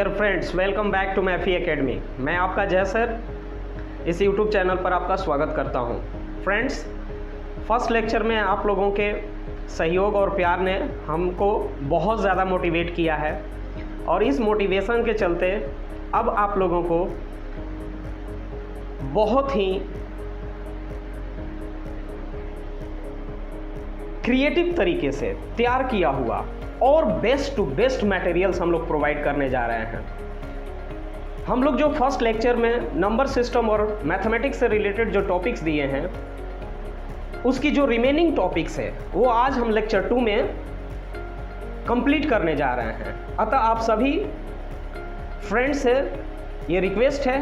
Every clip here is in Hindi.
Dear friends, welcome back to मैफी एकेडमी। मैं आपका जय सर इस यूट्यूब चैनल पर आपका स्वागत करता हूं। फ्रेंड्स, फर्स्ट लेक्चर में आप लोगों के सहयोग और प्यार ने हमको बहुत ज़्यादा मोटिवेट किया है और इस मोटिवेशन के चलते अब आप लोगों को बहुत ही क्रिएटिव तरीके से तैयार किया हुआ और बेस्ट टू बेस्ट मटेरियल्स हम लोग प्रोवाइड करने जा रहे हैं। हम लोग जो फर्स्ट लेक्चर में नंबर सिस्टम और मैथमेटिक्स से रिलेटेड जो टॉपिक्स दिए हैं उसकी जो रिमेनिंग टॉपिक्स है वो आज हम लेक्चर 2 में कंप्लीट करने जा रहे हैं। अतः आप सभी फ्रेंड्स से ये रिक्वेस्ट है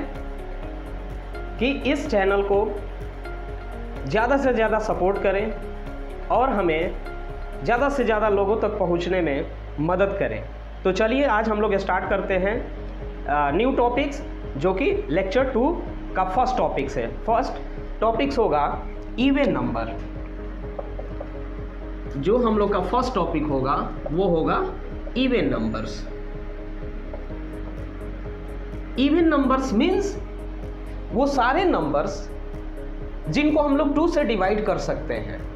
कि इस चैनल को ज़्यादा से ज़्यादा सपोर्ट करें और हमें ज़्यादा से ज़्यादा लोगों तक पहुंचने में मदद करें। तो चलिए आज हम लोग स्टार्ट करते हैं न्यू टॉपिक्स, जो कि लेक्चर 2 का फर्स्ट टॉपिक्स है। फर्स्ट टॉपिक्स होगा इवन नंबर। जो हम लोग का फर्स्ट टॉपिक होगा वो होगा even numbers. Even numbers means वो सारे नंबर्स जिनको हम लोग 2 से डिवाइड कर सकते हैं।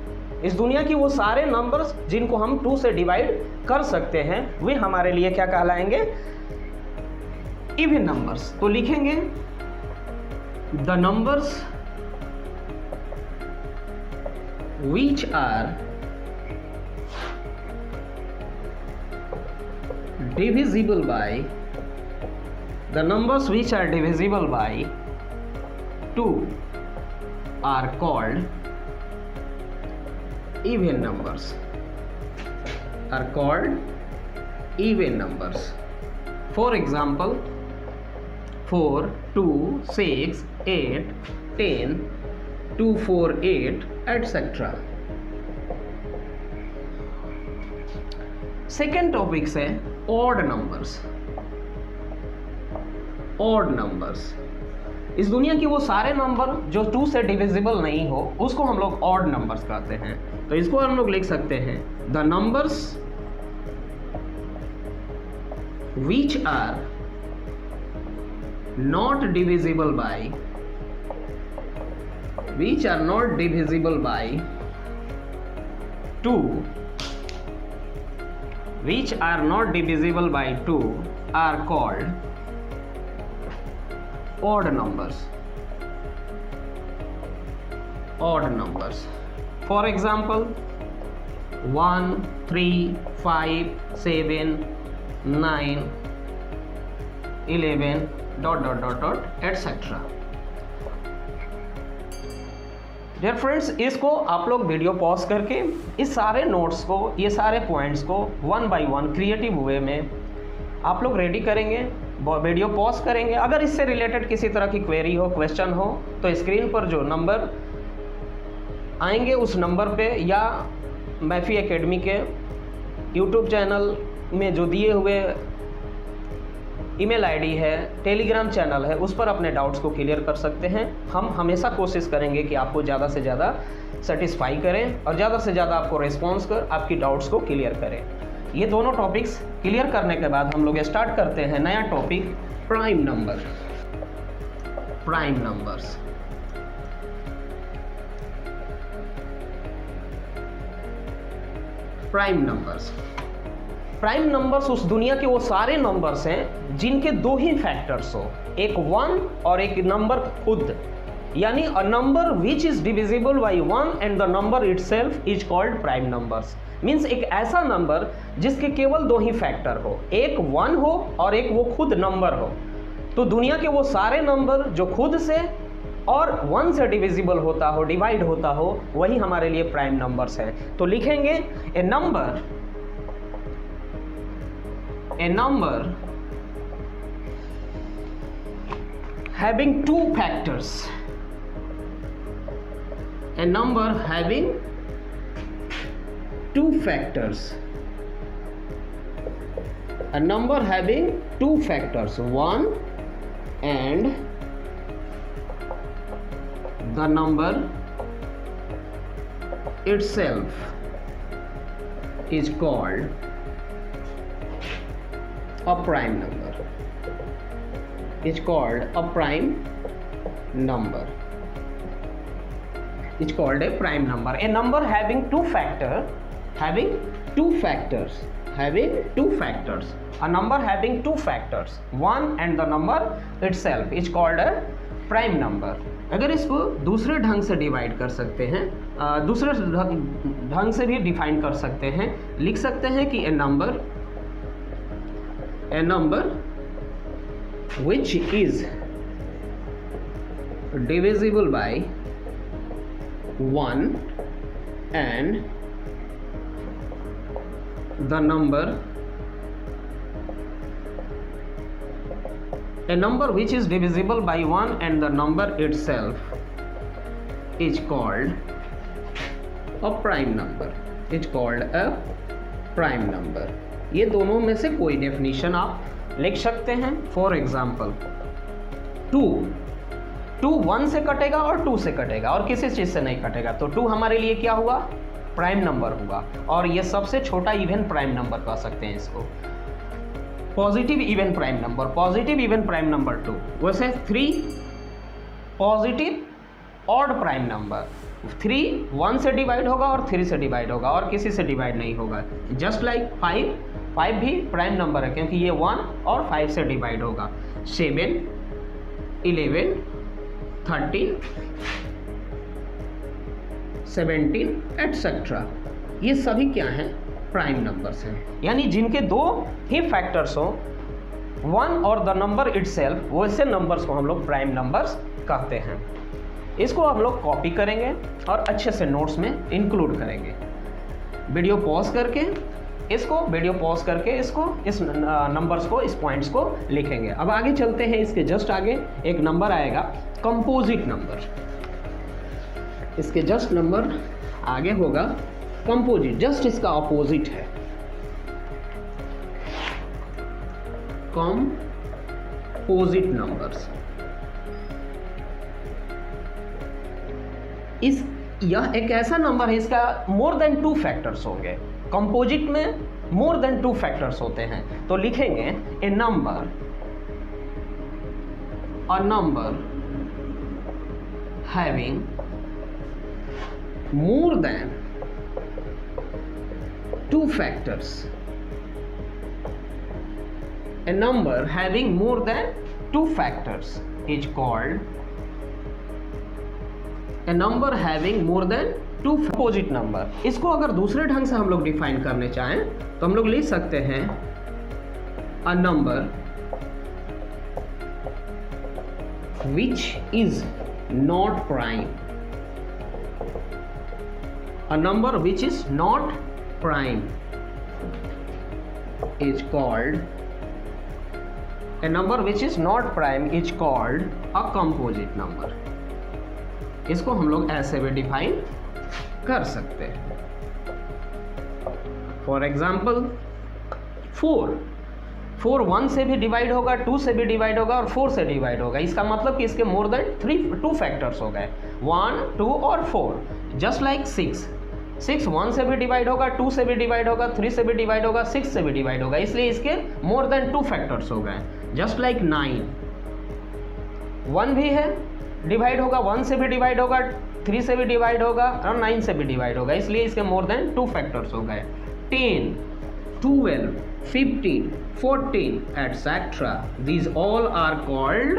इस दुनिया की वो सारे नंबर्स जिनको हम 2 से डिवाइड कर सकते हैं वे हमारे लिए क्या कहलाएंगे? Even numbers. तो लिखेंगे the numbers which are divisible by the numbers which are divisible by 2 are called even numbers, are called even numbers. For example, 4, 2, 6, 8, 10, 2, 4, 8, etc. Second topic है ऑड नंबर्स। ऑड नंबर्स, इस दुनिया की वो सारे नंबर जो 2 से डिविजिबल नहीं हो उसको हम लोग ऑड नंबर्स कहते हैं। तो इसको हम लोग लिख सकते हैं the numbers which are not divisible by 2, which are not divisible by 2 are called odd numbers. Odd numbers. For example, 1, 3, 5, 7, 9, 11, ... etc. Dear friends, इसको आप लोग वीडियो पॉज करके इस सारे नोट्स को, ये सारे पॉइंट्स को 1 बाय 1 क्रिएटिव वे में आप लोग रेडी करेंगे, वीडियो पॉज करेंगे। अगर इससे रिलेटेड किसी तरह की क्वेरी हो, क्वेश्चन हो, तो स्क्रीन पर जो नंबर आएंगे उस नंबर पे या मैफी एकेडमी के यूट्यूब चैनल में जो दिए हुए ईमेल आईडी है, टेलीग्राम चैनल है, उस पर अपने डाउट्स को क्लियर कर सकते हैं। हम हमेशा कोशिश करेंगे कि आपको ज़्यादा से ज़्यादा सेटिस्फाई करें और ज़्यादा से ज़्यादा आपको रिस्पॉन्स कर आपकी डाउट्स को क्लियर करें। ये दोनों टॉपिक्स क्लियर करने के बाद हम लोग स्टार्ट करते हैं नया topic, prime number. Prime numbers. Prime numbers. Prime numbers उस दुनिया के वो सारे नंबर्स हैं जिनके 2 ही फैक्टर्स हो, एक 1 और एक नंबर खुद, यानी a number which is divisible by 1 and the number itself is called prime numbers. Means एक ऐसा नंबर जिसके केवल 2 ही फैक्टर हो, एक 1 हो और एक वो खुद नंबर हो। तो दुनिया के वो सारे नंबर जो खुद से और 1 से डिविजिबल होता हो, डिवाइड होता हो, वही हमारे लिए प्राइम नंबर्स हैं। तो लिखेंगे ए number having 2 factors. A number having 2 factors. A number having 2 factors, 1 and the number itself is called a prime number. is called a prime number. It's called a prime number. A number having two factors. A number having two factors, one and the number itself is called a prime number. अगर इसको दूसरे ढंग से डिवाइड कर सकते हैं, दूसरे ढंग से भी डिफाइन कर सकते हैं, लिख सकते हैं कि a number which is divisible by 1 and the number, a number which is divisible by 1 and the number itself is called a prime number. It's called a prime number. ये दोनों में से कोई डेफिनेशन आप लिख सकते हैं. फॉर एग्जाम्पल 2 1 से कटेगा और 2 से कटेगा और किसी चीज से नहीं कटेगा, तो 2 हमारे लिए क्या हुआ? प्राइम नंबर होगा. और ये सबसे छोटा इवन प्राइम नंबर कह सकते हैं इसको. Positive even prime number, positive even prime number 2. वैसे 3 पॉजिटिव ऑड प्राइम नंबर. 3 1 से डिवाइड होगा और 3 से डिवाइड होगा और किसी से डिवाइड नहीं होगा. जस्ट लाइक 5 भी प्राइम नंबर है क्योंकि ये 1 और 5 से डिवाइड होगा. 7 11 13 17 एटसेट्रा, ये सभी क्या हैं? प्राइम नंबर्स हैं. यानी जिनके दो ही फैक्टर्स हो, 1 और द नंबर इटसेल्फ, वैसे नंबर्स को हम लोग प्राइम नंबर्स कहते हैं. इसको हम लोग कॉपी करेंगे और अच्छे से नोट्स में इंक्लूड करेंगे. वीडियो पॉज करके इसको इस नंबर्स को, इस पॉइंट्स को लिखेंगे. अब आगे चलते हैं. इसके जस्ट आगे एक नंबर आएगा कंपोजिट नंबर. इसके जस्ट नंबर आगे होगा कंपोजिट, जस्ट इसका अपोजिट है. Composite numbers. यह एक ऐसा नंबर है, इसका मोर देन 2 फैक्टर्स होंगे. कंपोजिट में मोर देन 2 फैक्टर्स होते हैं. तो लिखेंगे a number having more than 2 factors. A number having more than 2 factors is called a number having more than 2 composite number. इसको अगर दूसरे ढंग से हम लोग डिफाइन करने चाहें तो हम लोग लिख सकते हैं a number which is not prime. A number which is not prime is called a number which is not prime is called a composite number. इसको हम लोग ऐसे भी डिफाइन कर सकते हैं. फॉर एग्जाम्पल 4 1 से भी डिवाइड होगा, 2 से भी डिवाइड होगा और 4 से डिवाइड होगा. इसका मतलब कि इसके मोर देन 2 फैक्टर्स हो गए, 1 2 और 4. जस्ट लाइक 6 1 से भी डिवाइड होगा, 2 से भी डिवाइड होगा, 3 से भी डिवाइड होगा, 6 से भी डिवाइड होगा, इसलिए इसके मोर देन 2 फैक्टर्स हो गए. जस्ट लाइक 9 1 भी है, डिवाइड होगा, 1 से भी डिवाइड होगा, 3 से भी डिवाइड होगा और 9 से भी डिवाइड होगा, इसलिए इसके मोर देन 2 फैक्टर्स हो गए. 10 12 15 14 etc. These all are called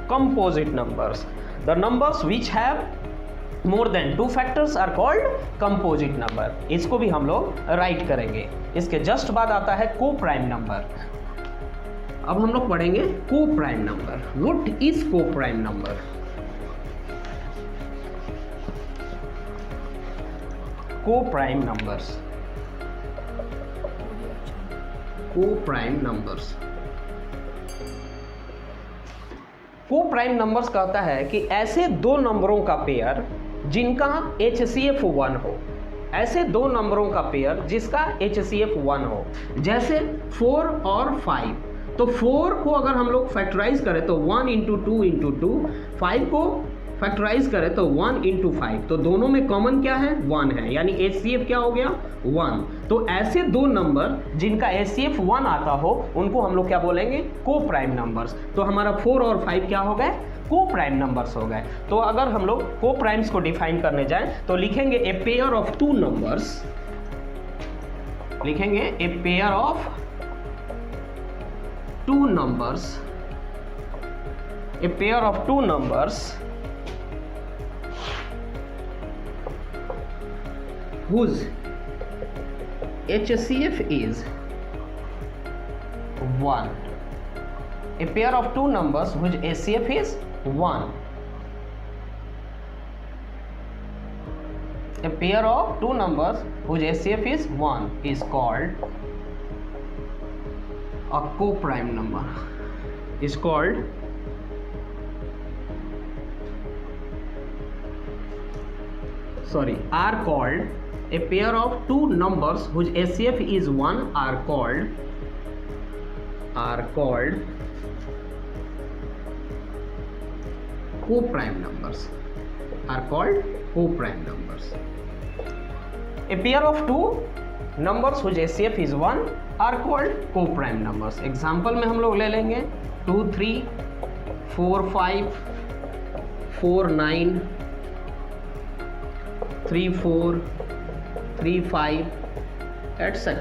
composite numbers. The numbers which have more than 2 factors are called composite number. इसको भी हम लोग राइट करेंगे. इसके जस्ट बाद आता है को प्राइम नंबर. अब हम लोग पढ़ेंगे को प्राइम नंबर. व्हाट इज को प्राइम नंबर? को प्राइम नंबर्स. को प्राइम नंबर्स. को प्राइम नंबर्स कहता है कि ऐसे दो नंबरों का पेयर जिनका HCF 1 हो, ऐसे दो नंबरों का पेयर जिसका HCF 1 हो. जैसे 4 और 5. तो 4 को अगर हम लोग फैक्टराइज करें तो 1 × 2 × 2, 5 को फैक्टराइज करें तो 1 इंटू 5, तो दोनों में कॉमन क्या है? 1 है, यानी HCF क्या हो गया? 1। तो ऐसे दो नंबर जिनका HCF 1 आता हो उनको हम लोग क्या बोलेंगे? को प्राइम नंबर्स। तो हमारा 4 और 5 क्या हो गए? को प्राइम नंबर्स हो गए। तो अगर हम लोग को प्राइम्स को डिफाइन करने जाएं तो लिखेंगे a pair of two numbers, लिखेंगे a pair of two numbers, a pair of two numbers whose HCF is 1. A pair of two numbers whose HCF is 1. A pair of two numbers whose HCF is 1 is called a co-prime number. Is called are called a pair of two numbers whose HCF is 1 are called co-prime numbers. Are called co-prime numbers. A pair of two numbers whose HCF is 1 are called co-prime numbers. Example में हम लोग ले लेंगे 2 3 4 5 4 9 3 4 3 5 etc.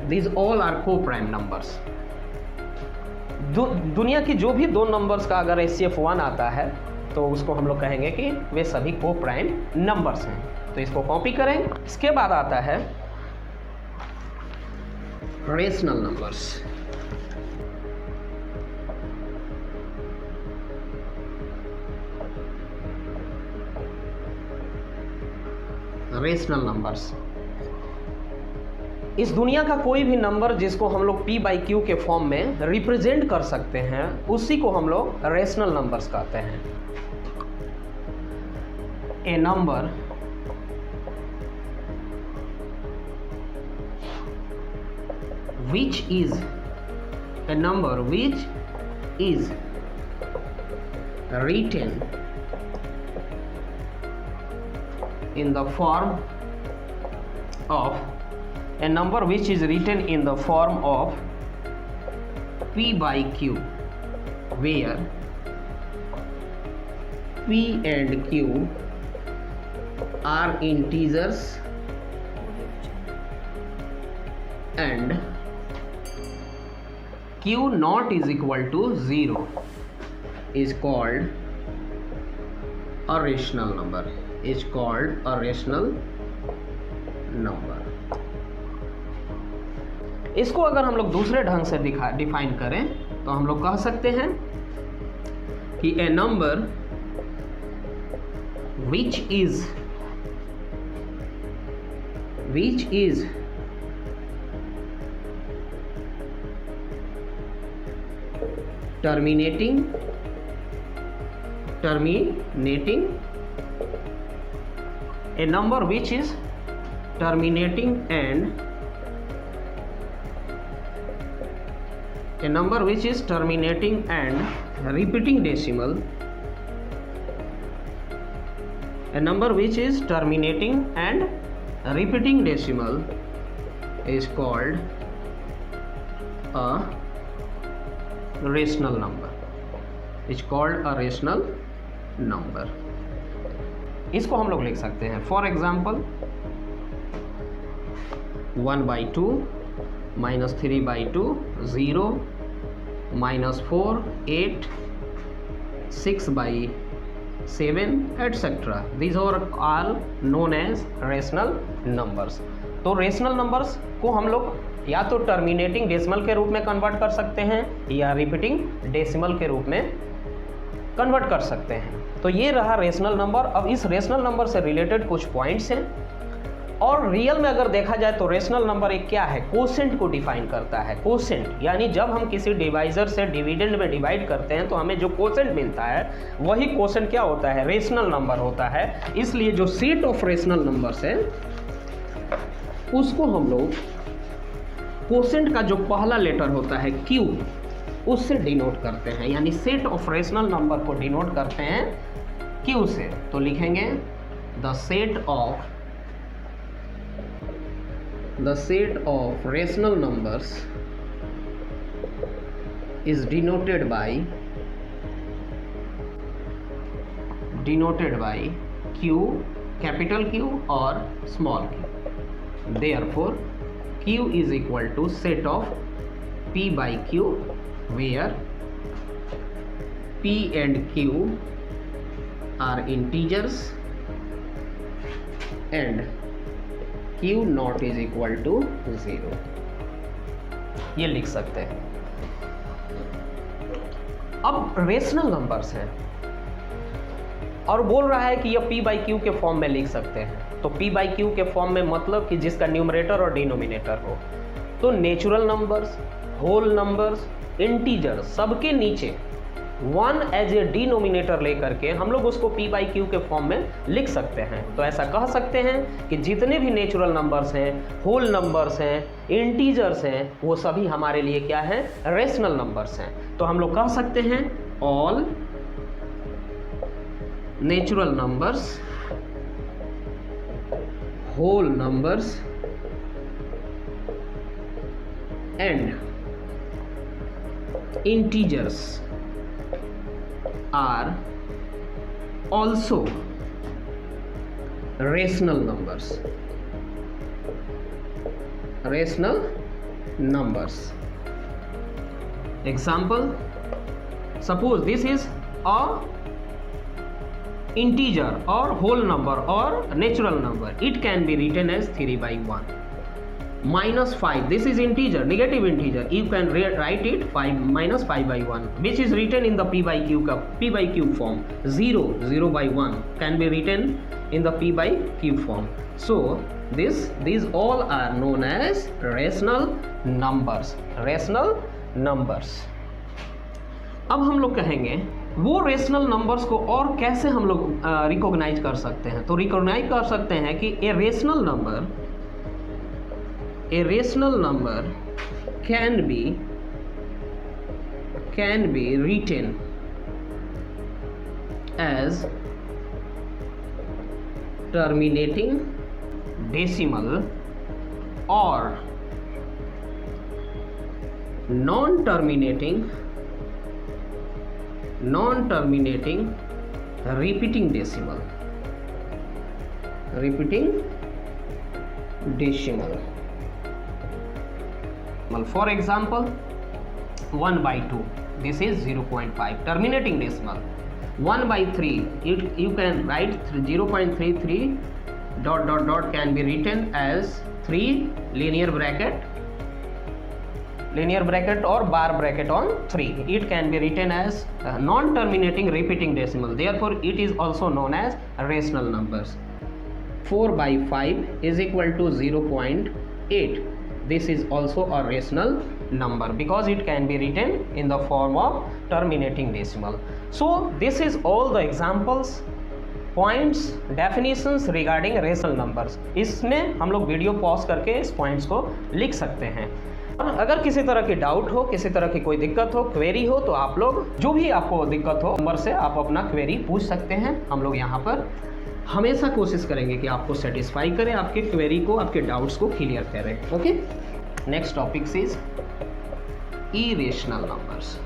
These all are co-prime numbers. दुनिया की जो भी दो नंबर्स का अगर HCF 1 आता है तो उसको हम लोग कहेंगे कि वे सभी को-प्राइम नंबर्स हैं। तो इसको कॉपी करें। इसके बाद आता है रेशनल नंबर्स। रेशनल नंबर्स, इस दुनिया का कोई भी नंबर जिसको हम लोग P/Q के फॉर्म में रिप्रेजेंट कर सकते हैं उसी को हम लोग रेशनल नंबर्स कहते हैं। ए number which is written in the form of P/Q, where P and Q are integers and Q not is equal to 0 is called a rational number. Is called a rational number. इसको अगर हम लोग दूसरे ढंग से डिफाइन करें तो हम लोग कह सकते हैं कि ए number which is terminating a number which is terminating and repeating decimal, a number which is terminating and repeating decimal is called a rational number. Is called a rational number. इसको हम लोग लिख सकते हैं for example 1/2 -3/2 0 -4 8 6/7 etc. These are all known as rational numbers. तो रेशनल नंबर्स को हम लोग या तो टर्मिनेटिंग डेसिमल के रूप में कन्वर्ट कर सकते हैं या रिपीटिंग डेसिमल के रूप में कन्वर्ट कर सकते हैं। तो ये रहा रेशनल नंबर। अब इस रेशनल नंबर से रिलेटेड कुछ पॉइंट्स हैं और रियल में अगर देखा जाए तो रेशनल नंबर एक क्या है? कोसेंट को डिफाइन करता है। कोसेंट यानी जब हम किसी डिवाइजर से डिविडेंड में डिवाइड करते हैं तो हमें जो कोसेंट मिलता है वही कोसेंट क्या होता है? रेशनल नंबर होता है। इसलिए जो सेट ऑफ रेशनल नंबर्स है उसको हम लोग कोसेंट का जो पहला लेटर होता है Q उससे डिनोट करते हैं, यानी सेट ऑफ रेशनल नंबर को डिनोट करते हैं Q से, तो लिखेंगे the set of rational numbers is denoted bye Q, capital Q और small q. Therefore Q is equal to set of P by Q, where P and Q are integers and Q naught is equal to 0. ये लिख सकते हैं. अब रेशनल नंबर्स हैं और बोल रहा है कि यह P by Q के फॉर्म में लिख सकते हैं. तो P by Q के फॉर्म में मतलब कि जिसका न्यूमरेटर और डिनोमिनेटर हो. तो natural numbers, whole numbers, integer सबके नीचे 1 एज ए डिनोमिनेटर लेकर के हम लोग उसको P by Q के फॉर्म में लिख सकते हैं. तो ऐसा कह सकते हैं कि जितने भी नेचुरल नंबर्स हैं, होल नंबर्स हैं, इंटीजर्स हैं, वो सभी हमारे लिए क्या है, रेशनल नंबर्स हैं. तो हम लोग कह सकते हैं all natural numbers, whole numbers and integers are also rational numbers. Example, suppose this is a integer or whole number or natural number. It can be written as 3 by 1. Minus 5, this is integer, negative integer. You can write it 5 minus 5 by 1, which is written in the P by Q form. 0 by 1 can be written in the P by Q form. So these all are known as rational numbers. अब हम लोग कहेंगे वो रेशनल नंबर्स को और कैसे हम लोग रिकॉग्नाइज कर सकते हैं. तो रिकॉग्नाइज कर सकते हैं कि a rational number can be written as terminating decimal और non-terminating repeating decimal. For example, 1 by 2, this is 0.5, terminating decimal. 1 by 3, you can write 0.33 ... can be written as 3 linear bracket or bar bracket on 3. It can be written as non-terminating repeating decimal. Therefore, it is also known as rational numbers. 4 by 5 is equal to 0.8. This is also a rational number because it can be written in the form of terminating decimal. So, this is all the examples, points, definitions regarding rational numbers. इसमें हम लोग वीडियो पॉज करके इस पॉइंट्स को लिख सकते हैं. अगर किसी तरह की डाउट हो, किसी तरह की कोई दिक्कत हो, क्वेरी हो, तो आप लोग जो भी आपको दिक्कत हो नंबर से आप अपना क्वेरी पूछ सकते हैं. हम लोग यहाँ पर हमेशा कोशिश करेंगे कि आपको सेटिस्फाई करें, आपके क्वेरी को, आपके डाउट्स को क्लियर करें. Okay, next topic is irrational numbers.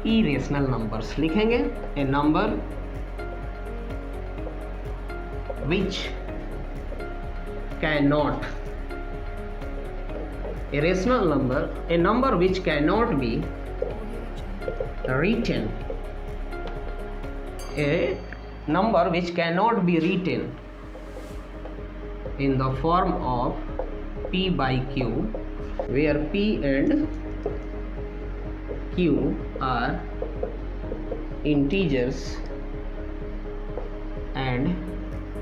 Irrational numbers लिखेंगे a number which cannot, a rational number, a number which cannot be written, a number which cannot be written in the form of P by Q, where P and Q are integers and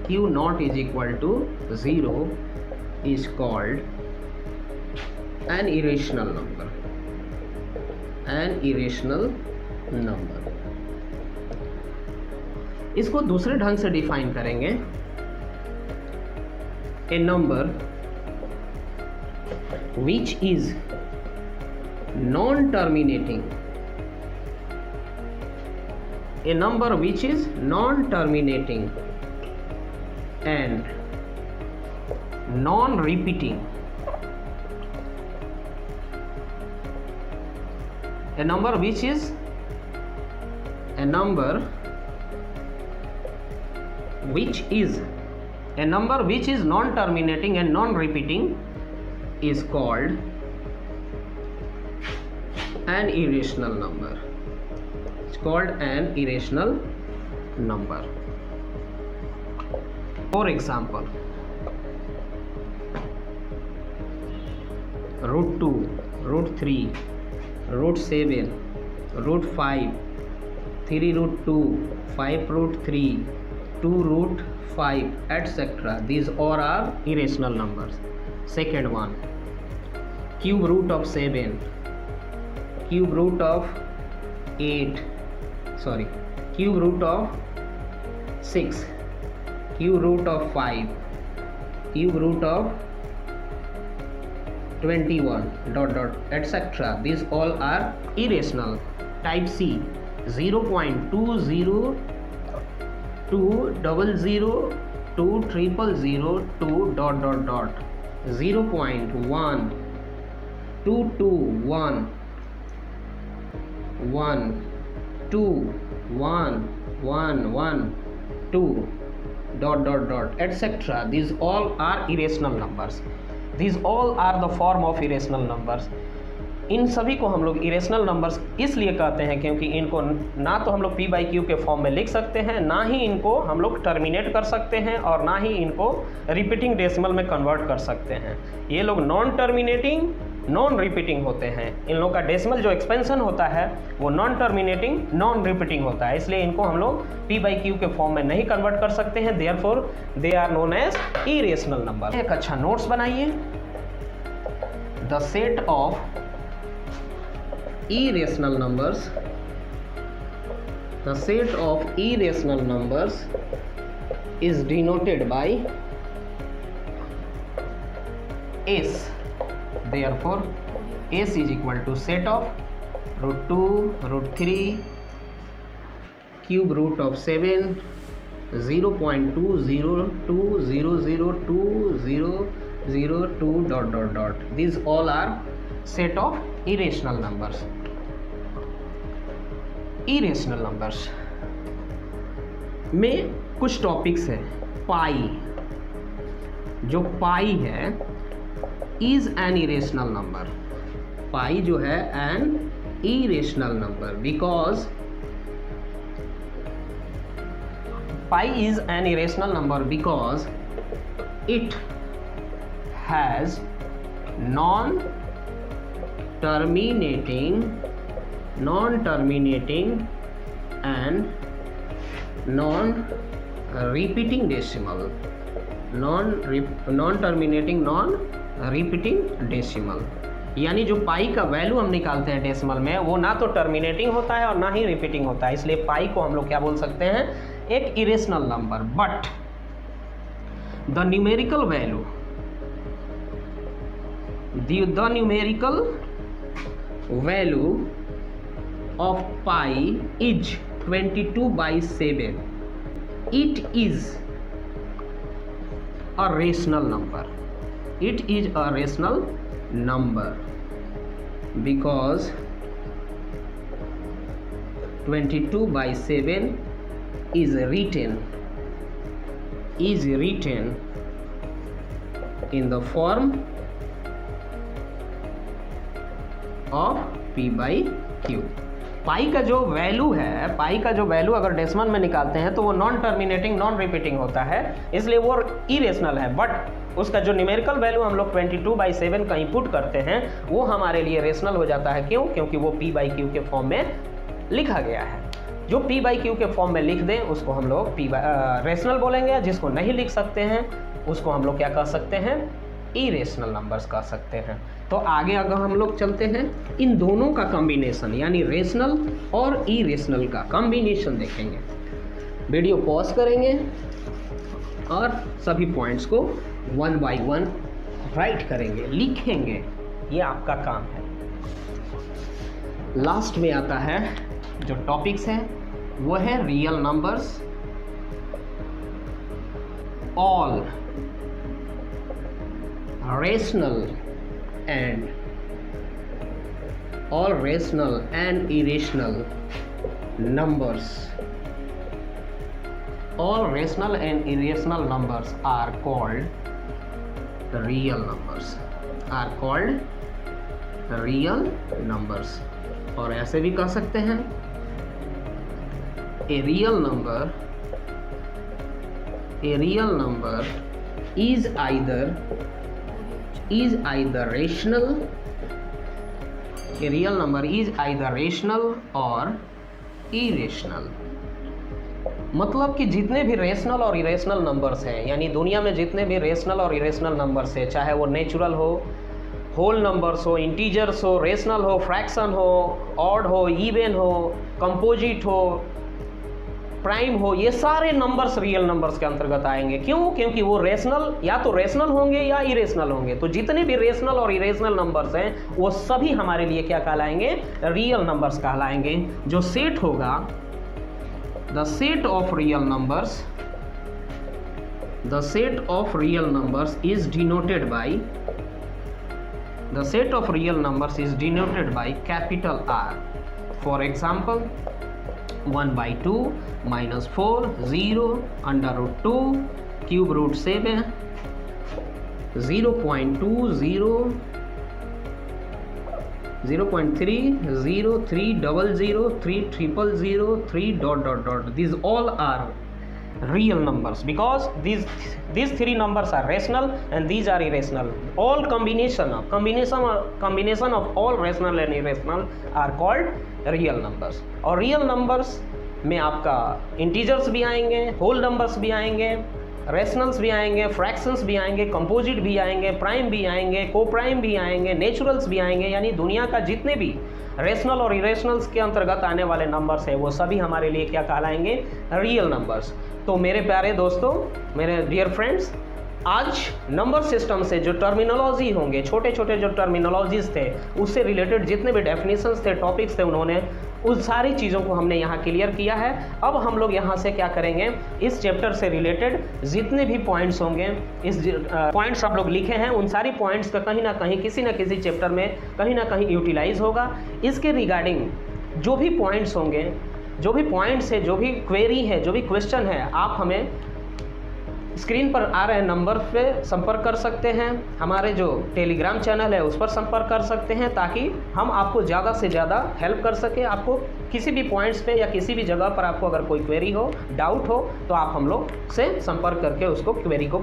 Q naught is equal to 0 is called an irrational number. इसको दूसरे ढंग से डिफाइन करेंगे. A number which is non terminating a number which is non-terminating and non-repeating. A number which is non-terminating and non-repeating is called an irrational number. It's called an irrational number. For example, root 2, root 3, root 7, root 5, 3 root 2, 5 root 3, 2 root 5, etc. These all are irrational numbers. Second one, cube root of 7, cube root of 8, cube root of 6, cube root of 5, cube root of 21, etc. These all are irrational. Type C, 0.20, 200, 200, 0.1, 221, 1, 2, 1, 1, 1, 2, etc. These all are irrational numbers. These all are the form of irrational numbers. इन सभी को हम लोग इरेशनल नंबर्स इसलिए कहते हैं क्योंकि इनको ना तो हम लोग p/q के फॉर्म में लिख सकते हैं, ना ही इनको हम लोग टर्मिनेट कर सकते हैं और ना ही इनको रिपीटिंग डेसिमल में कन्वर्ट कर सकते हैं। ये लोग नॉन टर्मिनेटिंग नॉन रिपीटिंग होते हैं। इन लोग का डेसिमल जो एक्सपेंशन होता है वो नॉन टर्मिनेटिंग नॉन रिपीटिंग होता है, इसलिए इनको हम लोग p/q के फॉर्म में नहीं कन्वर्ट कर सकते हैं। Therefore they are known as irrational number. एक अच्छा नोट्स बनाइए। The set of irrational numbers, the set of irrational numbers is denoted by S. Therefore S is equal to set of root 2, root 3, cube root of 7, 0.2020020002. These all are set of irrational numbers. Irrational numbers में कुछ टॉपिक्स है। पाई, जो पाई है इज एन इरेशनल नंबर। पाई जो है an irrational number because pi is an irrational number because it has non terminating and non-repeating decimal. non-terminating non-repeating decimal, यानी जो पाई का वैल्यू हम निकालते हैं डेसिमल में वो ना तो टर्मिनेटिंग होता है और ना ही रिपीटिंग होता है, इसलिए पाई को हम लोग क्या बोल सकते हैं, एक irrational number. But the numerical value of pi is 22/7. It is a rational number. It is a rational number because 22/7 is written in the form of p/q. पाई का जो वैल्यू है, पाई का जो वैल्यू अगर डेसिमल में निकालते हैं तो वो नॉन टर्मिनेटिंग नॉन रिपीटिंग होता है, इसलिए वो इरेशनल है। बट उसका जो न्यूमेरिकल वैल्यू हम लोग 22/7 कहीं पुट करते हैं वो हमारे लिए रेशनल हो जाता है। क्यों? क्योंकि वो p/q के फॉर्म में लिखा गया है। जो p/q के फॉर्म में लिख दें उसको हम लोग रेशनल बोलेंगे, जिसको नहीं लिख सकते हैं उसको हम लोग क्या कह सकते हैं, इरेशनल नंबर्स कह सकते हैं। तो आगे अगर हम लोग चलते हैं, इन दोनों का कॉम्बिनेशन यानी रेशनल और इरेशनल का कॉम्बिनेशन देखेंगे। वीडियो पॉज करेंगे और सभी पॉइंट्स को 1 बाय 1 राइट करेंगे, लिखेंगे, ये आपका काम है। लास्ट में आता है जो टॉपिक्स हैं वो है real numbers, all rational and irrational numbers. All rational and irrational numbers are called real numbers. और ऐसे भी कह सकते हैं a real number is either rational. A real number is either rational or irrational. मतलब कि जितने भी रेशनल और इरेशनल नंबर्स हैं, यानी दुनिया में जितने भी रेशनल और इरेशनल नंबर्स हैं, चाहे वो नेचुरल हो, होल नंबर्स हो, इंटीजर्स हो, रेशनल हो, फ्रैक्शन हो, ऑड हो, इवन हो, कंपोजिट हो, प्राइम हो, ये सारे नंबर्स रियल नंबर्स के अंतर्गत आएंगे। क्यों? क्योंकि वो रेशनल या तो रेशनल होंगे या इरेशनल होंगे। तो जितने भी रेशनल और इरेशनल नंबर्स हैं वो सभी हमारे लिए क्या कहलाएंगे? रियल नंबर्स कहलाएंगे। जो सेट होगा, the set of real numbers is denoted by capital R। For example 1/2 -4 0 √2 cube root 7 0.2 0 0.3 0 3 00 3 000 3 ... These all are real numbers because these three numbers are rational and these are irrational. All combination of all rational and irrational are called real numbers. और real numbers में आपका इंटीजर्स भी आएंगे, होल नंबर्स भी आएंगे, रेशनल्स भी आएंगे, फ्रैक्शंस भी आएंगे, कंपोजिट भी आएंगे, प्राइम भी आएंगे, को प्राइम भी आएंगे, नेचुरल्स भी आएंगे। यानी दुनिया का जितने भी रेशनल और इरेशनल्स के अंतर्गत आने वाले नंबर्स हैं वो सभी हमारे लिए क्या कहलाएंगे? Real numbers. तो मेरे प्यारे दोस्तों, मेरे डियर फ्रेंड्स, आज नंबर सिस्टम से जो टर्मिनोलॉजी होंगे, छोटे छोटे जो टर्मिनोलॉजीज थे, उससे रिलेटेड जितने भी डेफिनेशंस थे, टॉपिक्स थे, उन्होंने उन सारी चीज़ों को हमने यहाँ क्लियर किया है। अब हम लोग यहाँ से क्या करेंगे, इस चैप्टर से रिलेटेड जितने भी पॉइंट्स होंगे, इस पॉइंट्स आप लोग लिखे हैं, उन सारी पॉइंट्स का कहीं ना कहीं किसी न किसी चैप्टर में कहीं ना कहीं यूटिलाइज होगा। इसके रिगार्डिंग जो भी पॉइंट्स होंगे, जो भी पॉइंट्स है, जो भी क्वेरी है, जो भी क्वेश्चन है, आप हमें स्क्रीन पर आ रहे नंबर पे संपर्क कर सकते हैं। हमारे जो टेलीग्राम चैनल है उस पर संपर्क कर सकते हैं, ताकि हम आपको ज़्यादा से ज़्यादा हेल्प कर सके। आपको किसी भी पॉइंट्स पे या किसी भी जगह पर आपको अगर कोई क्वेरी हो, डाउट हो, तो आप हम लोग से संपर्क करके उसको क्वेरी को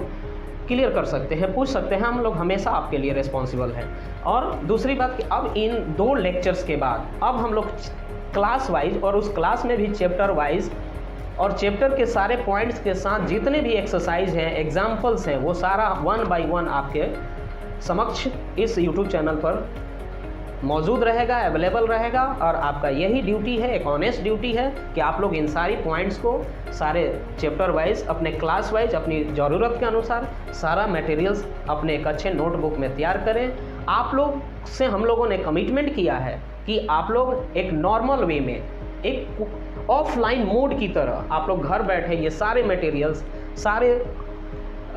क्लियर कर सकते हैं, पूछ सकते हैं। हम लोग हमेशा आपके लिए रिस्पॉन्सिबल हैं। और दूसरी बात कि अब इन 2 लेक्चर्स के बाद अब हम लोग क्लास वाइज और उस क्लास में भी चैप्टर वाइज और चैप्टर के सारे पॉइंट्स के साथ जितने भी एक्सरसाइज हैं, एग्जाम्पल्स हैं, वो सारा 1 by 1 आपके समक्ष इस YouTube चैनल पर मौजूद रहेगा, अवेलेबल रहेगा। और आपका यही ड्यूटी है, एक ऑनेस्ट ड्यूटी है कि आप लोग इन सारी पॉइंट्स को सारे चैप्टर वाइज, अपने क्लास वाइज, अपनी ज़रूरत के अनुसार सारा मटेरियल्स अपने एक अच्छे नोटबुक में तैयार करें। आप लोग से हम लोगों ने कमिटमेंट किया है कि आप लोग एक नॉर्मल वे में, एक ऑफलाइन मोड की तरह आप लोग घर बैठे ये सारे मटेरियल्स, सारे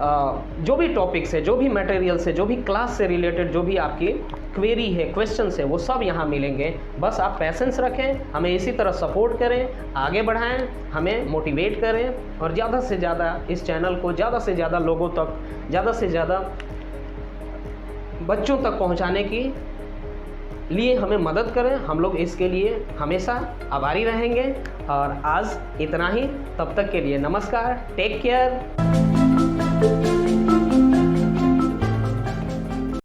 जो भी टॉपिक्स है, जो भी मटेरियल्स है, जो भी क्लास से रिलेटेड जो भी आपकी क्वेरी है, क्वेश्चंस है, वो सब यहाँ मिलेंगे। बस आप पैसेंस रखें, हमें इसी तरह सपोर्ट करें, आगे बढ़ाएं, हमें मोटिवेट करें और ज़्यादा से ज़्यादा इस चैनल को ज़्यादा से ज़्यादा लोगों तक, ज़्यादा से ज़्यादा बच्चों तक पहुँचाने की लिए हमें मदद करें। हम लोग इसके लिए हमेशा आभारी रहेंगे। और आज इतना ही, तब तक के लिए नमस्कार, टेक केयर।